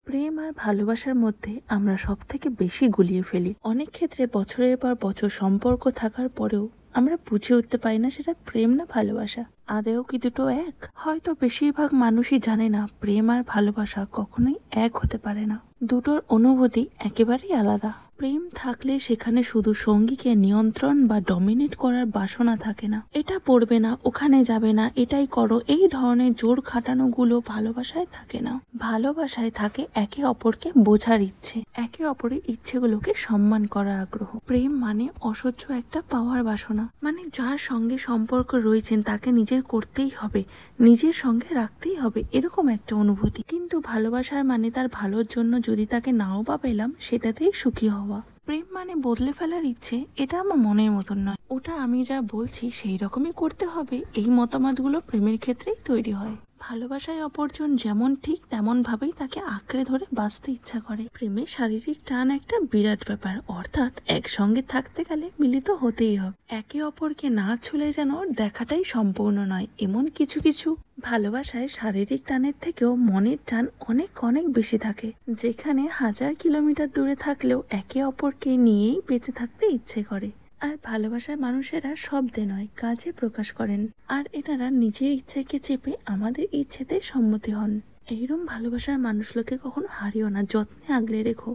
প্রেম আর ভালোবাসার মধ্যে আমরা সব থেকে বেশি গুলিয়ে ফেলি। অনেক ক্ষেত্রে বছরের পর বছর সম্পর্ক থাকার পরেও আমরা বুঝে উঠতে পারি না সেটা প্রেম না ভালোবাসা। আদেও কি দুটো এক? হয়তো বেশিরভাগ মানুষই জানে না প্রেম আর ভালোবাসা কখনোই এক হতে পারে না। দুটোর অনুভূতি একেবারেই আলাদা। প্রেম থাকলে সেখানে শুধু সঙ্গীকে নিয়ন্ত্রণ বা ডমিনেট করার বাসনা থাকে না। এটা পড়বে না, ওখানে যাবে না, এটাই করো, এই ধরনের জোর খাটানো গুলো ভালোবাসায় থাকে না। ভালোবাসায় থাকে একে অপরকে বোঝার ইচ্ছে, একে অপরের ইচ্ছেগুলোকে সম্মান করার আগ্রহ। প্রেম মানে অসহ্য একটা পাওয়ার বাসনা, মানে যার সঙ্গে সম্পর্ক রয়েছেন তাকে নিজের করতেই হবে, নিজের সঙ্গে রাখতেই হবে, এরকম একটা অনুভূতি। কিন্তু ভালোবাসার মানে তার ভালোর জন্য যদি তাকে নাও বা পেলাম সেটাতেই সুখী হওয়া। প্রেম মানে বদলে ফেলার ইচ্ছে, এটা আমার মনের মতন নয়, ওটা আমি যা বলছি সেই রকমই করতে হবে, এই মতামতগুলো প্রেমের ক্ষেত্রেই তৈরি হয়। ভালোবাসায় অপরজন যেমন ঠিক তেমন ভাবেই তাকে আঁকড়ে ধরে বাঁচতে ইচ্ছা করে। প্রেমে শারীরিক টান একটা বিরাট ব্যাপার, অর্থাৎ একসঙ্গে থাকতে গেলে মিলিত হতেই হবে। একে অপরকে না ছুঁলে যেন দেখাটাই সম্পূর্ণ নয়, এমন কিছু কিছু ভালোবাসায় শারীরিক টানের থেকেও মনের টান অনেক অনেক বেশি থাকে, যেখানে 1000 কিলোমিটার দূরে থাকলেও একে অপরকে নিয়েই বেঁচে থাকতে ইচ্ছে করে। আর ভালোবাসার মানুষেরা শব্দে নয় কাজে প্রকাশ করেন, আর এনারা নিজের ইচ্ছেকে চেপে আমাদের ইচ্ছেতে সম্মতি হন। এইরকম ভালোবাসার মানুষগুলোকে কখনো হারিও না, যত্নে আগলে রেখো।